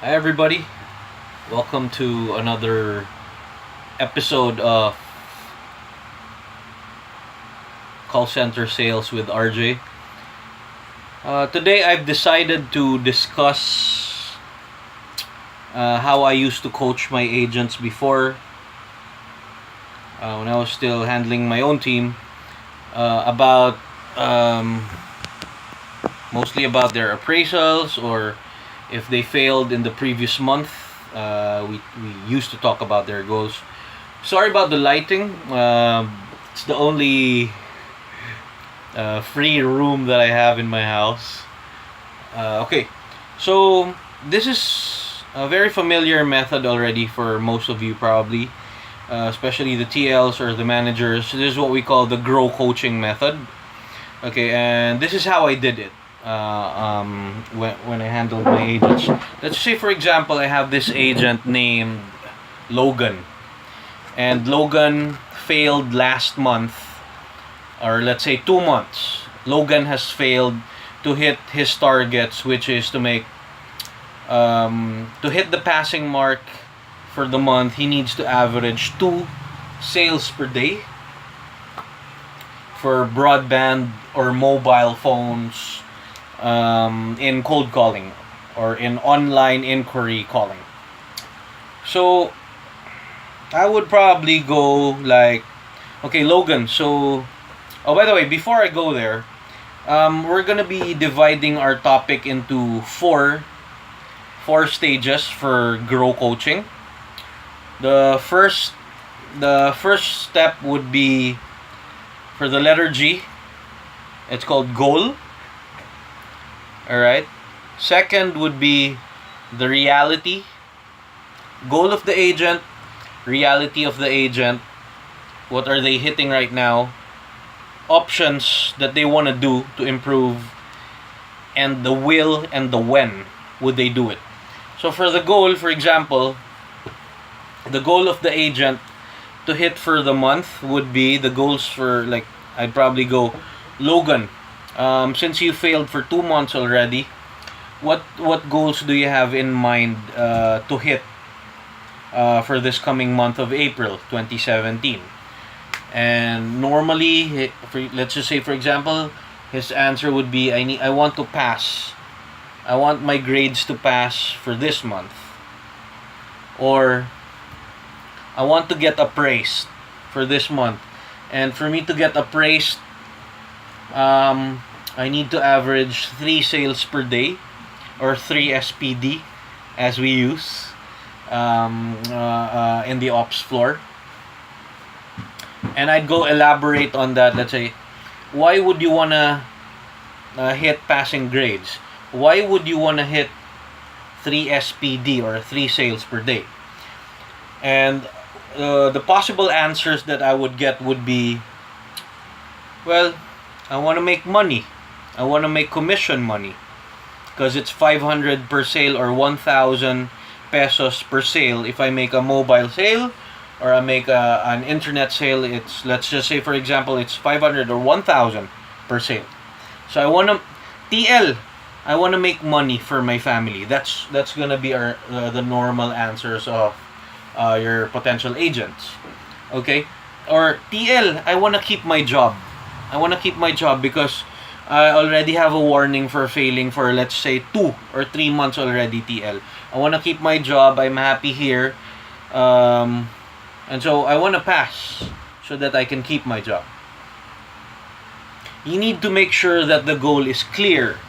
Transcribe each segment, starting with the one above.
Hi, everybody. Welcome to another episode of Call Center Sales with RJ. Today, I've decided to discuss how I used to coach my agents before when I was still handling my own team, about mostly about their appraisals, or if they failed in the previous month. We used to talk about their goals. Sorry about the lighting. It's the only free room that I have in my house. Okay, so this is a very familiar method already for most of you, probably, especially the TLs or the managers. This is what we call the grow coaching method. Okay, and this is how I did it. When I handled my agents. Let's say, for example, I have this agent named Logan, and Logan failed last month, or let's say 2 months. Logan has failed to hit his targets, which is to hit the passing mark for the month. He needs to average 2 sales per day for broadband or mobile phones, in cold calling or in online inquiry calling. So I would probably go like, okay, Logan. So, oh, by the way, before I go there, we're gonna be dividing our topic into four stages for grow coaching. The first step would be for the letter G. It's called goal. Alright. Second would be the reality. Goal of the agent, reality of the agent. What are they hitting right now? Options that they want to do to improve. And the will and the when would they do it. So for the goal, for example, the goal of the agent to hit for the month would be the goals for, like, I'd probably go, Logan, since you failed for 2 months already, what goals do you have in mind to hit for this coming month of April 2017? And normally, let's just say, for example, his answer would be, I want to pass. I want my grades to pass for this month. Or I want to get appraised for this month. And for me to get appraised, I need to average 3 sales per day, or 3 SPD as we use in the ops floor. And I'd go elaborate on that. Let's say, why would you want to hit passing grades? Why would you want to hit 3 SPD or 3 sales per day? And the possible answers that I would get would be, well, I want to make money. I want to make commission money. Because it's 500 per sale or 1,000 pesos per sale. If I make a mobile sale or I make an internet sale, it's, let's just say, for example, it's 500 or 1,000 per sale. So I want to, TL, I want to make money for my family. That's going to be the normal answers of your potential agents. Okay? Or TL, I want to keep my job. I want to keep my job because I already have a warning for failing for, let's say, 2 or 3 months already, TL. I want to keep my job. I'm happy here. And so I want to pass so that I can keep my job. You need to make sure that the goal is clear.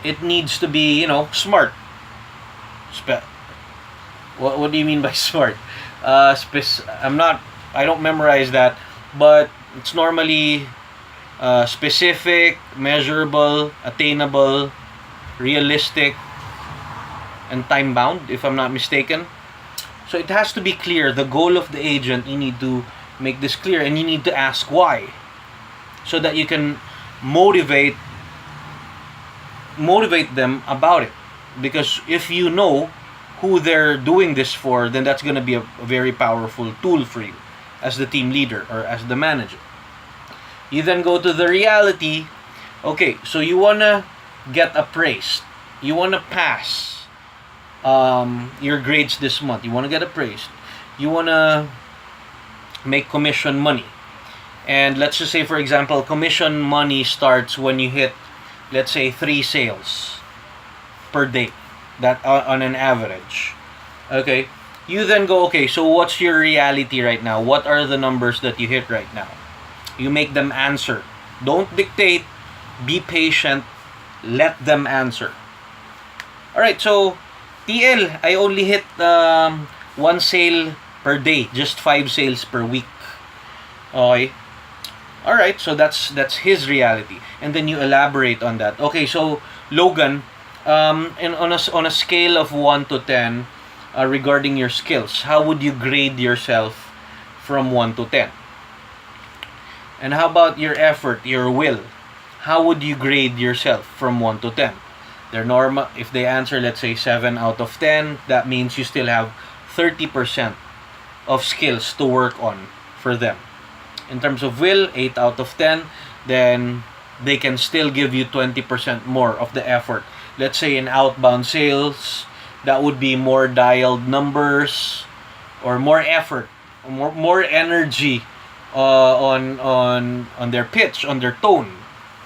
It needs to be, smart. What do you mean by smart? I don't memorize that, but it's normally specific, measurable, attainable, realistic, and time bound, if I'm not mistaken. So it has to be clear. The goal of the agent, you need to make this clear, and you need to ask why, so that you can motivate them about it. Because if you know who they're doing this for, then that's going to be a very powerful tool for you as the team leader or as the manager. You then go to the reality. Okay, so you want to get appraised. You want to pass your grades this month. You want to get appraised. You want to make commission money. And let's just say, for example, commission money starts when you hit, let's say, 3 sales per day. That on an average. Okay. You then go, okay, so what's your reality right now? What are the numbers that you hit right now? You make them answer. Don't dictate. Be patient. Let them answer. Alright, so TL, I only hit 1 sale per day. Just 5 sales per week. Okay. Alright, so that's his reality. And then you elaborate on that. Okay, so Logan, and on a scale of 1 to 10, regarding your skills, how would you grade yourself from 1 to 10? And how about your effort, your will? How would you grade yourself from 1 to 10? They're normal. If they answer, let's say 7 out of 10, that means you still have 30% of skills to work on for them. In terms of will, 8 out of 10, then they can still give you 20% more of the effort. Let's say in outbound sales, that would be more dialed numbers or more effort, more energy on their pitch, on their tone.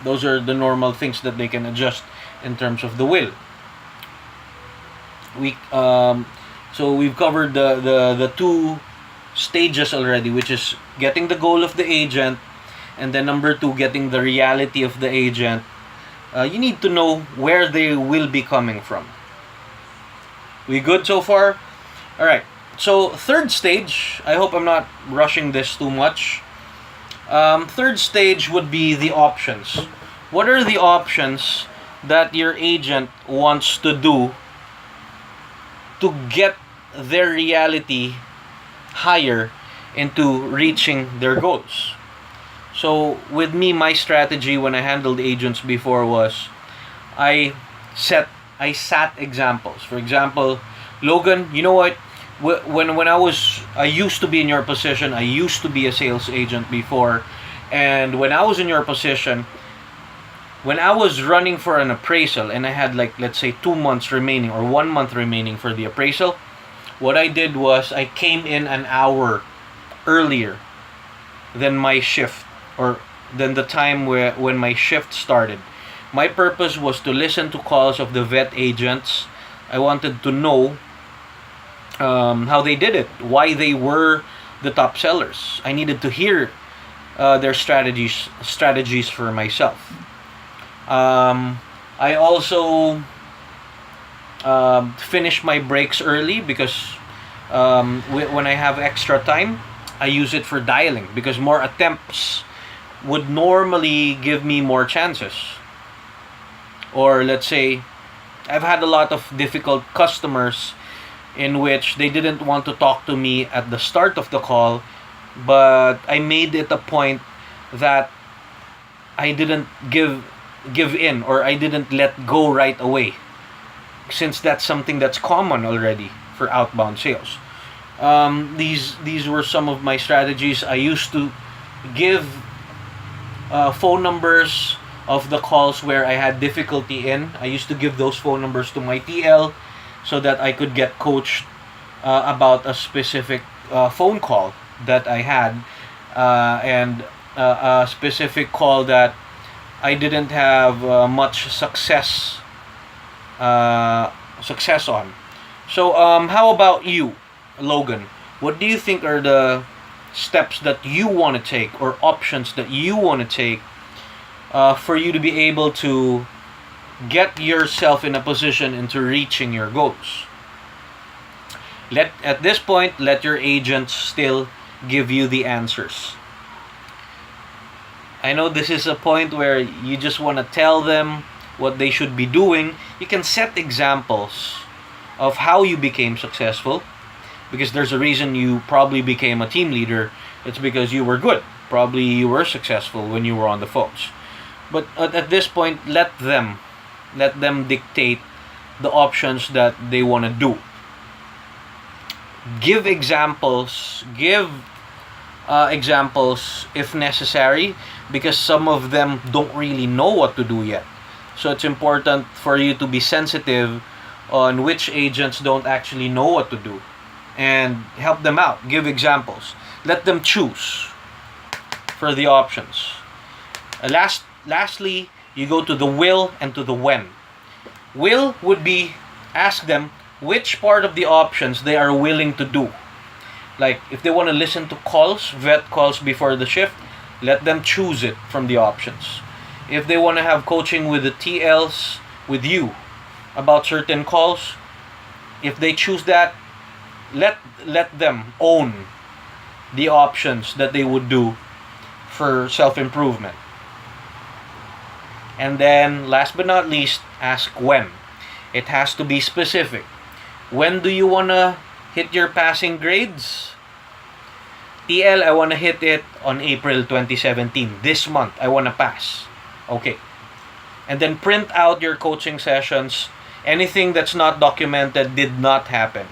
Those are the normal things that they can adjust in terms of the will. So we've covered the 2 stages already, which is getting the goal of the agent, and then number 2, getting the reality of the agent. You need to know where they will be coming from. We good so far? Alright, so third stage, I hope I'm not rushing this too much. Third stage would be the options. What are the options that your agent wants to do to get their reality higher into reaching their goals? So with me, my strategy when I handled agents before was I sat examples. For example, Logan, you know what? When I used to be in your position, I used to be a sales agent before, and when I was in your position, when I was running for an appraisal and I had, like, let's say 2 months remaining or 1 month remaining for the appraisal, what I did was I came in an hour earlier than my shift, or than the time when my shift started. My purpose was to listen to calls of the vet agents. I wanted to know how they did it, why they were the top sellers. I needed to hear their strategies for myself. I also finish my breaks early because when I have extra time, I use it for dialing, because more attempts would normally give me more chances. Or let's say I've had a lot of difficult customers in which they didn't want to talk to me at the start of the call, but I made it a point that I didn't give in, or I didn't let go right away, since that's something that's common already for outbound sales. These were some of my strategies. I used to give phone numbers of the calls where I had difficulty in. I used to give those phone numbers to my TL so that I could get coached about a specific phone call that I had, and a specific call that I didn't have much success on. So how about you, Logan? What do you think are the steps that you want to take, or options that you want to take, for you to be able to get yourself in a position into reaching your goals? At this point, let your agents still give you the answers. I know this is a point where you just want to tell them what they should be doing. You can set examples of how you became successful, because there's a reason you probably became a team leader. It's because you were good. Probably you were successful when you were on the phones. But at this point, let them dictate the options that they want to do. Give examples. Examples if necessary, because some of them don't really know what to do yet. So it's important for you to be sensitive on which agents don't actually know what to do, and help them out. Give examples. Let them choose for the options. Lastly, you go to the will and to the when. Will would be ask them which part of the options they are willing to do. Like if they want to listen to calls, vet calls before the shift, let them choose it from the options. If they want to have coaching with the TLs with you about certain calls, if they choose that, let them own the options that they would do for self-improvement. And then last but not least, ask when. It has to be specific. When do you want to hit your passing grades? TL, I want to hit it on April 2017. This month, I want to pass. Okay. And then print out your coaching sessions. Anything that's not documented did not happen.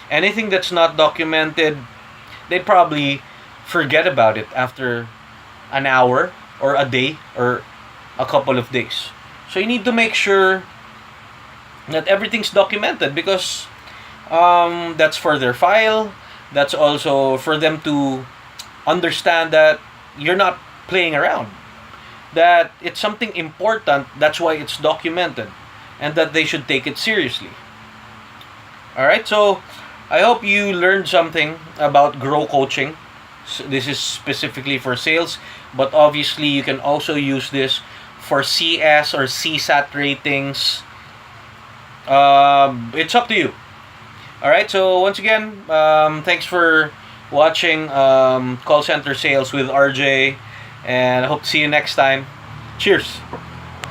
Anything that's not documented, they probably forget about it after an hour or a day or a couple of days. So you need to make sure that everything's documented, because that's for their file. That's also for them to understand that you're not playing around, that it's something important. That's why it's documented, and that they should take it seriously. Alright, so I hope you learned something about Grow Coaching. This is specifically for sales, but obviously you can also use this for CS or CSAT ratings. It's up to you. Alright, so once again, thanks for watching Call Center Sales with RJ, and I hope to see you next time. Cheers!